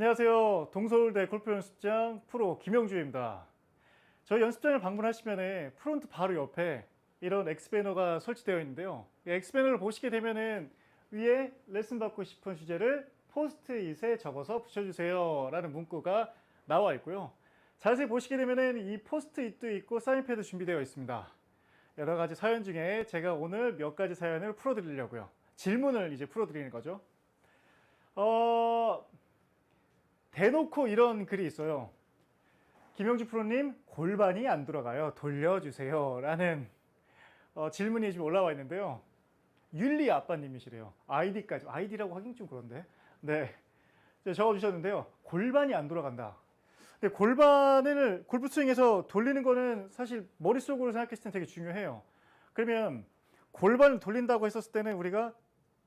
안녕하세요. 동서울대 골프 연습장 프로 김영주입니다. 저희 연습장을 방문하시면 프론트 바로 옆에 이런 엑스배너가 설치되어 있는데요. 이 엑스배너를 보시게 되면은 위에 레슨 받고 싶은 주제를 포스트잇에 적어서 붙여주세요 라는 문구가 나와 있고요. 자세히 보시게 되면은 이 포스트잇도 있고 사인패드 준비되어 있습니다. 여러 가지 사연 중에 제가 오늘 몇 가지 사연을 풀어드리려고요. 질문을 이제 풀어드리는 거죠. 대놓고 이런 글이 있어요. 김영주 프로님, 골반이 안 돌아가요. 돌려주세요 라는 질문이 지금 올라와 있는데요. 율리 아빠님이시래요. 아이디까지, 아이디라고 하긴 좀 그런데. 네, 적어주셨는데요. 골반이 안 돌아간다. 근데 골반을 골프 스윙에서 돌리는 거는 사실 머릿속으로 생각했을 땐 되게 중요해요. 그러면 골반을 돌린다고 했었을 때는 우리가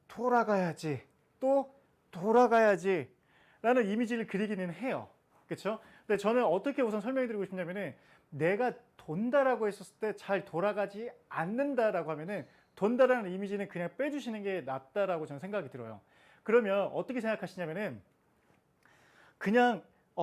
돌아가야지, 또 돌아가야지 라는 이미지를 그리기는 해요. 그렇죠? 근데 저는 어떻게 우선 설명드리고 싶냐면은 내가 돈다라고 했었을 때 잘 돌아가지 않는다라고 하면은 돈다라는 이미지는 그냥 빼주시는 게 낫다라고 저는 생각이 들어요. 그러면 어떻게 생각하시냐면은 그냥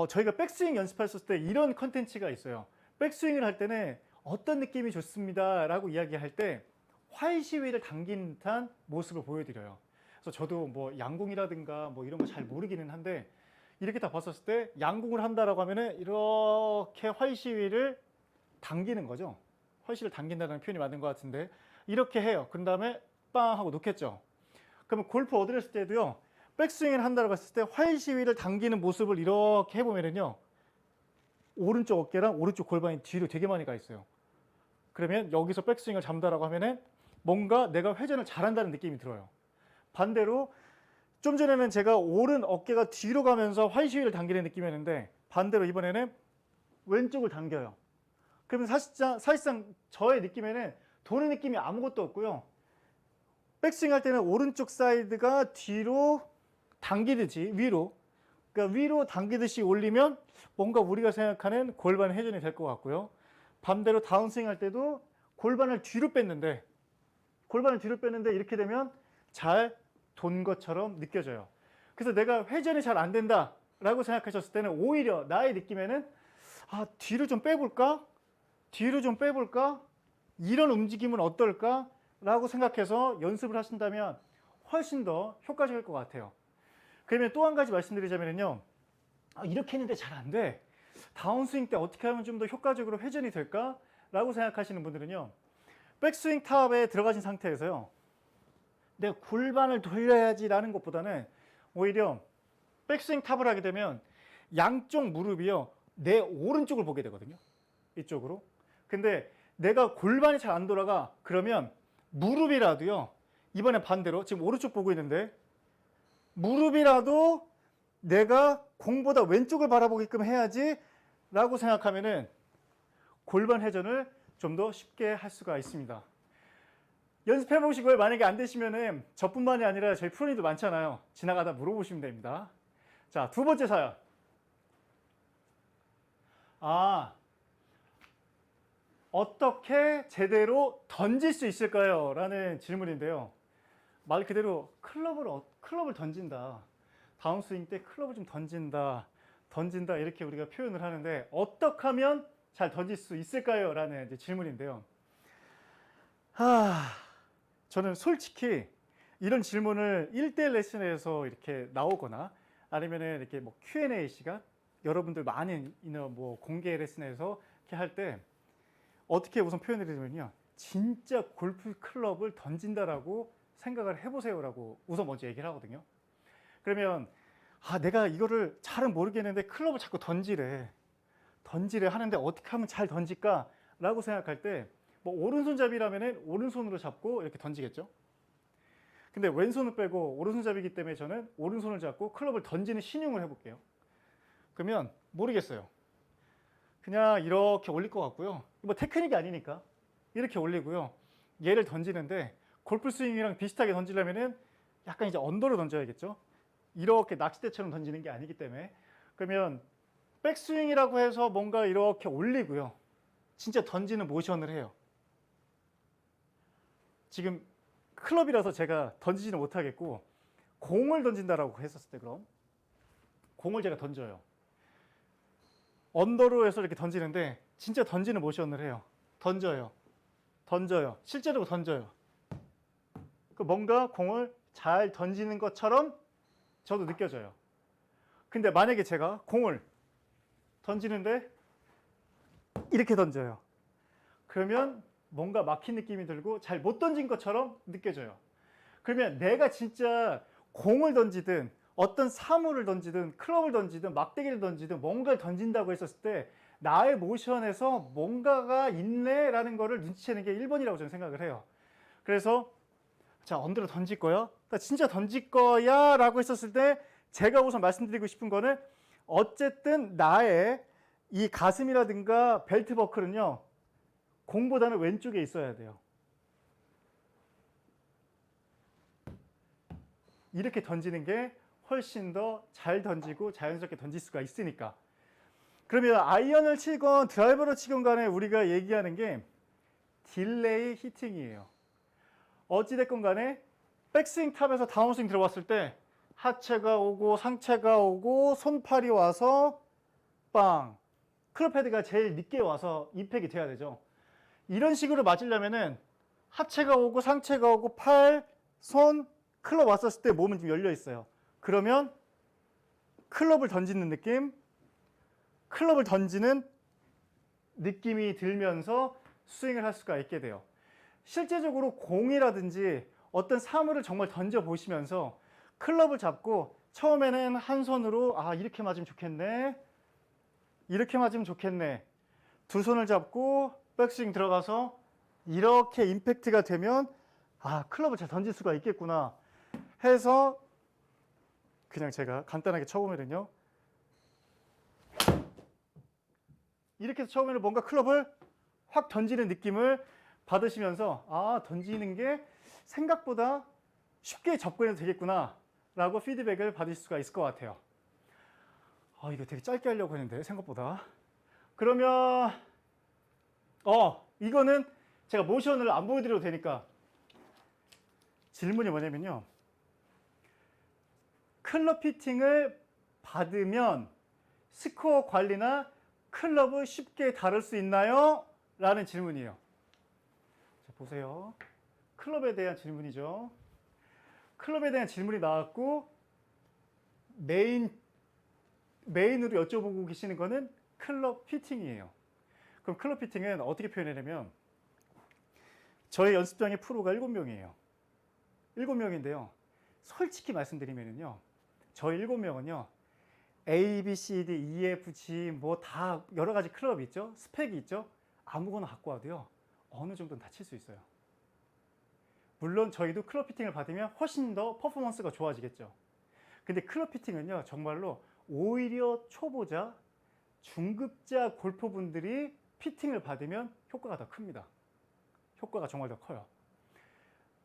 저희가 백스윙 연습했을 때 이런 컨텐츠가 있어요. 백스윙을 할 때는 어떤 느낌이 좋습니다 라고 이야기할 때 활시위를 당긴 듯한 모습을 보여드려요. 그래서 저도 뭐 양궁이라든가 뭐 이런 거 잘 모르기는 한데 이렇게 다 봤었을 때 양궁을 한다라고 하면은 이렇게 활시위를 당기는 거죠. 활시위를 당긴다는 표현이 맞는 것 같은데 이렇게 해요. 그런 다음에 빵 하고 놓겠죠. 그러면 골프 얻으렸을 때도요. 백스윙을 한다고 했을 때 활시위를 당기는 모습을 이렇게 해보면은요. 오른쪽 어깨랑 오른쪽 골반이 뒤로 되게 많이 가 있어요. 그러면 여기서 백스윙을 잡는다라고 하면은 뭔가 내가 회전을 잘한다는 느낌이 들어요. 반대로 좀 전에는 제가 오른 어깨가 뒤로 가면서 활시위를 당기는 느낌이었는데 반대로 이번에는 왼쪽을 당겨요. 그러면 사실상 저의 느낌에는 도는 느낌이 아무것도 없고요. 백스윙 할 때는 오른쪽 사이드가 뒤로 당기듯이 위로, 그러니까 위로 당기듯이 올리면 뭔가 우리가 생각하는 골반 회전이 될 것 같고요. 반대로 다운스윙 할 때도 골반을 뒤로 뺐는데 이렇게 되면 잘 돈 것처럼 느껴져요. 그래서 내가 회전이 잘 안 된다 라고 생각하셨을 때는 오히려 나의 느낌에는 뒤로 좀 빼볼까? 이런 움직임은 어떨까? 라고 생각해서 연습을 하신다면 훨씬 더 효과적일 것 같아요. 그러면 또 한 가지 말씀드리자면요. 이렇게 했는데 잘 안 돼. 다운스윙 때 어떻게 하면 좀 더 효과적으로 회전이 될까? 라고 생각하시는 분들은요. 백스윙 탑에 들어가신 상태에서요. 내가 골반을 돌려야지 라는 것보다는 오히려 백스윙 탑을 하게 되면 양쪽 무릎이요. 내 오른쪽을 보게 되거든요. 이쪽으로. 근데 내가 골반이 잘 안 돌아가. 그러면 무릎이라도요. 이번에 반대로 지금 오른쪽 보고 있는데 무릎이라도 내가 공보다 왼쪽을 바라보게끔 해야지 라고 생각하면은 골반 회전을 좀 더 쉽게 할 수가 있습니다. 연습해 보시고요. 만약에 안 되시면은 저뿐만이 아니라 저희 프로님도 많잖아요. 지나가다 물어보시면 됩니다. 자, 두 번째 사연. 어떻게 제대로 던질 수 있을까요? 라는 질문인데요. 말 그대로 클럽을 던진다. 다운스윙 때 클럽을 좀 던진다 이렇게 우리가 표현을 하는데 어떻게 하면 잘 던질 수 있을까요? 라는 이제 질문인데요. 저는 솔직히 이런 질문을 1대1 레슨에서 이렇게 나오거나 아니면 이렇게 뭐 Q&A 시간 여러분들 많은 뭐 공개 레슨에서 이렇게 할 때 어떻게 우선 표현을 드리면요. 진짜 골프 클럽을 던진다라고 생각을 해보세요라고 우선 먼저 얘기를 하거든요. 그러면 내가 이거를 잘은 모르겠는데 클럽을 자꾸 던지래 하는데 어떻게 하면 잘 던질까? 라고 생각할 때 뭐 오른손잡이라면 오른손으로 잡고 이렇게 던지겠죠. 근데 왼손을 빼고 오른손잡이기 때문에 저는 오른손을 잡고 클럽을 던지는 신용을 해볼게요. 그러면 모르겠어요. 그냥 이렇게 올릴 것 같고요. 뭐 테크닉이 아니니까 이렇게 올리고요. 얘를 던지는데 골프 스윙이랑 비슷하게 던지려면은 약간 이제 언더로 던져야겠죠. 이렇게 낚싯대처럼 던지는 게 아니기 때문에. 그러면 백스윙이라고 해서 뭔가 이렇게 올리고요. 진짜 던지는 모션을 해요. 지금 클럽이라서 제가 던지지는 못하겠고 공을 던진다라고 했었을 때 그럼 공을 제가 던져요. 언더로 해서 이렇게 던지는데 진짜 던지는 모션을 해요. 던져요. 실제로 던져요. 뭔가 공을 잘 던지는 것처럼 저도 느껴져요. 근데 만약에 제가 공을 던지는데 이렇게 던져요. 그러면 뭔가 막힌 느낌이 들고 잘 못 던진 것처럼 느껴져요. 그러면 내가 진짜 공을 던지든 어떤 사물을 던지든 클럽을 던지든 막대기를 던지든 뭔가를 던진다고 했었을 때 나의 모션에서 뭔가가 있네라는 거를 눈치채는 게 1번이라고 저는 생각을 해요. 그래서 자, 언더로 던질 거야? 나 진짜 던질 거야? 라고 했었을 때 제가 우선 말씀드리고 싶은 거는 어쨌든 나의 이 가슴이라든가 벨트 버클은요, 공보다는 왼쪽에 있어야 돼요. 이렇게 던지는 게 훨씬 더 잘 던지고 자연스럽게 던질 수가 있으니까. 그러면 아이언을 치건 드라이버를 치건 간에 우리가 얘기하는 게 딜레이 히팅이에요. 어찌됐건 간에 백스윙 탑에서 다운스윙 들어왔을 때 하체가 오고 상체가 오고 손팔이 와서 빵! 클럽 헤드가 제일 늦게 와서 임팩이 돼야 되죠. 이런 식으로 맞으려면은 하체가 오고 상체가 오고 팔, 손, 클럽 왔었을 때 몸은 좀 열려 있어요. 그러면 클럽을 던지는 느낌이 들면서 스윙을 할 수가 있게 돼요. 실제적으로 공이라든지 어떤 사물을 정말 던져보시면서 클럽을 잡고 처음에는 한 손으로 이렇게 맞으면 좋겠네, 이렇게 맞으면 좋겠네, 두 손을 잡고 백스윙 들어가서 이렇게 임팩트가 되면 클럽을 잘 던질 수가 있겠구나 해서 그냥 제가 간단하게 쳐보면요, 이렇게 해서 처음에는 뭔가 클럽을 확 던지는 느낌을 받으시면서 던지는 게 생각보다 쉽게 접근해도 되겠구나 라고 피드백을 받을 수가 있을 것 같아요. 이거 되게 짧게 하려고 했는데 생각보다. 그러면 이거는 제가 모션을 안 보여드려도 되니까 질문이 뭐냐면요, 클럽 피팅을 받으면 스코어 관리나 클럽을 쉽게 다룰 수 있나요? 라는 질문이에요. 자, 보세요. 클럽에 대한 질문이죠. 클럽에 대한 질문이 나왔고 메인으로 여쭤보고 계시는 거는 클럽 피팅이에요. 그럼 클럽 피팅은 어떻게 표현하냐면 저희 연습장의 프로가 7명이에요. 7명인데요. 솔직히 말씀드리면요, 저희 7명은요, A, B, C, D, E, F, G 뭐 다 여러 가지 클럽이 있죠. 스펙이 있죠. 아무거나 갖고 와도요, 어느 정도는 다 칠 수 있어요. 물론 저희도 클럽 피팅을 받으면 훨씬 더 퍼포먼스가 좋아지겠죠. 근데 클럽 피팅은요, 정말로 오히려 초보자, 중급자 골퍼분들이 피팅을 받으면 효과가 더 큽니다. 효과가 정말 더 커요.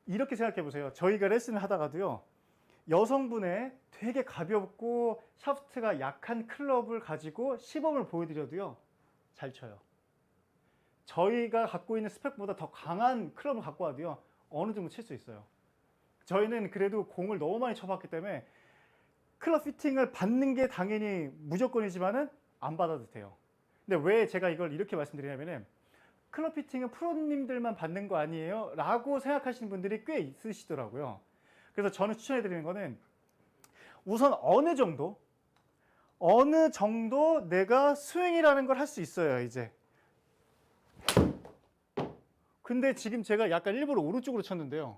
이렇게 생각해 보세요. 저희가 레슨을 하다가도요, 여성분의 되게 가볍고 샤프트가 약한 클럽을 가지고 시범을 보여드려도요, 잘 쳐요. 저희가 갖고 있는 스펙보다 더 강한 클럽을 갖고 와도요, 어느 정도 칠 수 있어요. 저희는 그래도 공을 너무 많이 쳐봤기 때문에 클럽 피팅을 받는 게 당연히 무조건이지만은 안 받아도 돼요. 근데 왜 제가 이걸 이렇게 말씀드리냐면은 클럽 피팅은 프로님들만 받는 거 아니에요? 라고 생각하시는 분들이 꽤 있으시더라고요. 그래서 저는 추천해 드리는 거는 우선 어느 정도 내가 스윙이라는 걸 할 수 있어요, 이제. 근데 지금 제가 약간 일부러 오른쪽으로 쳤는데요.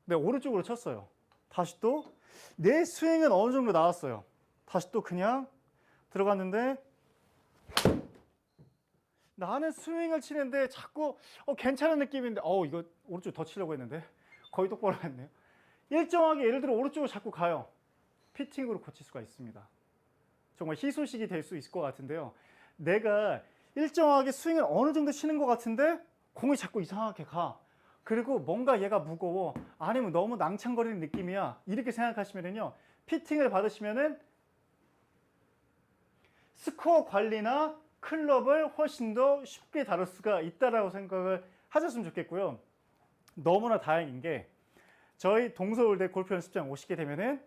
네, 오른쪽으로 쳤어요. 다시 또 내 스윙은 어느 정도 나왔어요. 다시 또 그냥 들어갔는데 나는 스윙을 치는데 자꾸 괜찮은 느낌인데 이거 오른쪽 더 치려고 했는데 거의 똑바로 했네요. 일정하게 예를 들어 오른쪽으로 자꾸 가요. 피팅으로 고칠 수가 있습니다. 정말 희소식이 될 수 있을 것 같은데요. 내가 일정하게 스윙을 어느 정도 치는 것 같은데 공이 자꾸 이상하게 가. 그리고 뭔가 얘가 무거워. 아니면 너무 낭창거리는 느낌이야. 이렇게 생각하시면요, 피팅을 받으시면은 스코어 관리나 클럽을 훨씬 더 쉽게 다룰 수가 있다라고 생각을 하셨으면 좋겠고요. 너무나 다행인 게 저희 동서울대 골프 연습장 오시게 되면은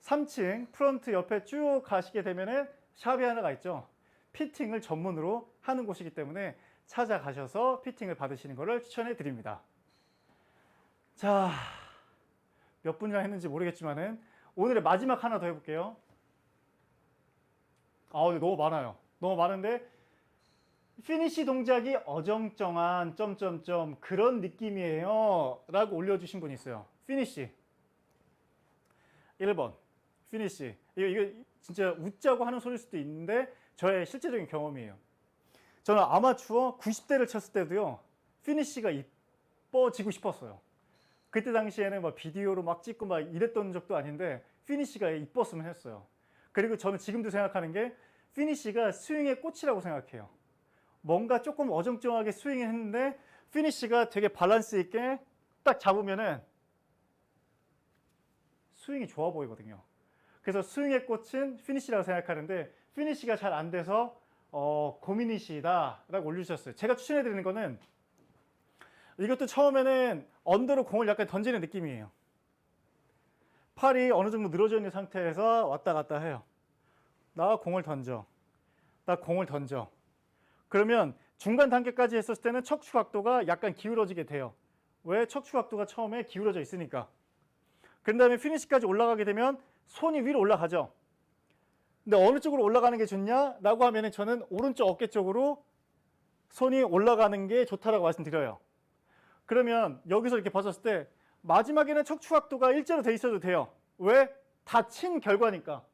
3층 프런트 옆에 쭉 가시게 되면은 샵이 하나가 있죠. 피팅을 전문으로 하는 곳이기 때문에 찾아가셔서 피팅을 받으시는 것을 추천해 드립니다. 자, 몇 분이나 했는지 모르겠지만은 오늘의 마지막 하나 더 해볼게요. 너무 많아요. 너무 많은데 피니시 동작이 어정쩡한 점점점 그런 느낌이에요 라고 올려주신 분이 있어요. 피니시 1번 피니시 이거 진짜 웃자고 하는 소리일 수도 있는데 저의 실제적인 경험이에요. 저는 아마추어 90대를 쳤을 때도요 피니시가 이뻐지고 싶었어요. 그때 당시에는 막 비디오로 막 찍고 막 이랬던 적도 아닌데 피니시가 이뻤으면 했어요. 그리고 저는 지금도 생각하는 게 피니시가 스윙의 꽃이라고 생각해요. 뭔가 조금 어정쩡하게 스윙을 했는데 피니시가 되게 밸런스 있게 딱 잡으면은 스윙이 좋아 보이거든요. 그래서 스윙의 꽃은 피니시라고 생각하는데 피니시가 잘 안 돼서 고민이시다 라고 올려주셨어요. 제가 추천해 드리는 거는 이것도 처음에는 언더로 공을 약간 던지는 느낌이에요. 팔이 어느 정도 늘어져 있는 상태에서 왔다 갔다 해요. 나 공을 던져. 나 공을 던져. 그러면 중간 단계까지 했었을 때는 척추 각도가 약간 기울어지게 돼요. 왜? 척추 각도가 처음에 기울어져 있으니까. 그 다음에 피니시까지 올라가게 되면 손이 위로 올라가죠. 근데 어느 쪽으로 올라가는 게 좋냐라고 하면 저는 오른쪽 어깨 쪽으로 손이 올라가는 게 좋다라고 말씀드려요. 그러면 여기서 이렇게 봤었을 때 마지막에는 척추 각도가 일자로 돼 있어도 돼요. 왜? 다친 결과니까.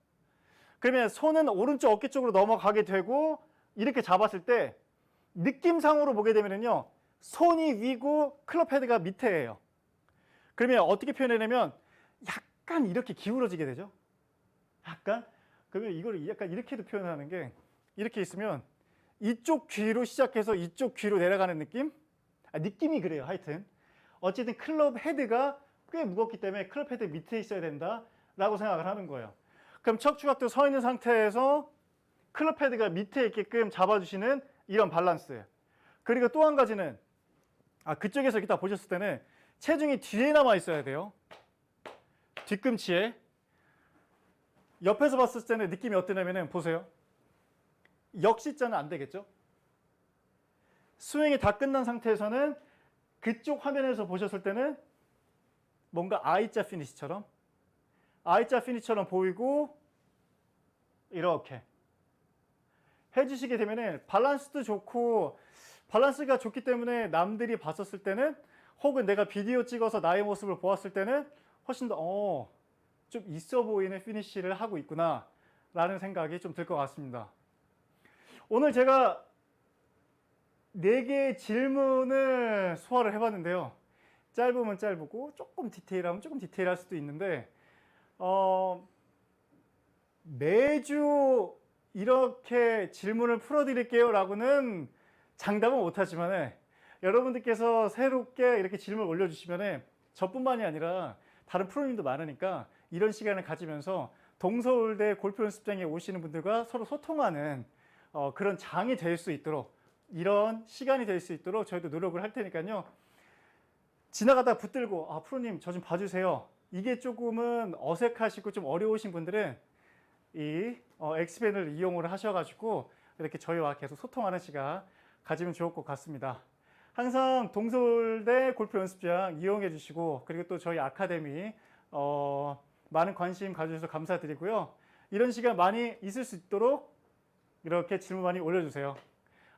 그러면 손은 오른쪽 어깨 쪽으로 넘어가게 되고 이렇게 잡았을 때 느낌상으로 보게 되면요 손이 위고 클럽 헤드가 밑에예요. 그러면 어떻게 표현하냐면 약간 이렇게 기울어지게 되죠. 약간. 그러면 이걸 약간 이렇게도 표현하는 게 이렇게 있으면 이쪽 귀로 시작해서 이쪽 귀로 내려가는 느낌? 느낌이 그래요. 하여튼 어쨌든 클럽 헤드가 꽤 무겁기 때문에 클럽 헤드 밑에 있어야 된다라고 생각을 하는 거예요. 그럼 척추 각도 서 있는 상태에서 클럽 헤드가 밑에 있게끔 잡아주시는 이런 밸런스. 그리고 또 한 가지는 그쪽에서 이렇게 딱 보셨을 때는 체중이 뒤에 남아 있어야 돼요. 뒤꿈치에. 옆에서 봤을 때는 느낌이 어떠냐면은 보세요. 역시자는 안 되겠죠? 스윙이 다 끝난 상태에서는 그쪽 화면에서 보셨을 때는 뭔가 I자 피니시처럼 보이고 이렇게 해주시게 되면은 밸런스도 좋고 밸런스가 좋기 때문에 남들이 봤었을 때는 혹은 내가 비디오 찍어서 나의 모습을 보았을 때는 훨씬 더 좀 있어 보이는 피니시를 하고 있구나 라는 생각이 좀 들 것 같습니다. 오늘 제가 4개의 질문을 소화를 해봤는데요. 짧으면 짧고 조금 디테일하면 조금 디테일할 수도 있는데 매주 이렇게 질문을 풀어드릴게요 라고는 장담은 못하지만 여러분들께서 새롭게 이렇게 질문을 올려주시면 저뿐만이 아니라 다른 프로님도 많으니까 이런 시간을 가지면서 동서울대 골프 연습장에 오시는 분들과 서로 소통하는 그런 장이 될 수 있도록 이런 시간이 될 수 있도록 저희도 노력을 할 테니까요. 지나가다 붙들고 프로님 저 좀 봐주세요. 이게 조금은 어색하시고 좀 어려우신 분들은 이 엑스펜을 이용을 하셔가지고 이렇게 저희와 계속 소통하는 시간 가지면 좋을 것 같습니다. 항상 동서울대 골프 연습장 이용해 주시고 그리고 또 저희 아카데미 많은 관심 가져주셔서 감사드리고요. 이런 시간 많이 있을 수 있도록 이렇게 질문 많이 올려주세요.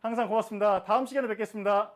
항상 고맙습니다. 다음 시간에 뵙겠습니다.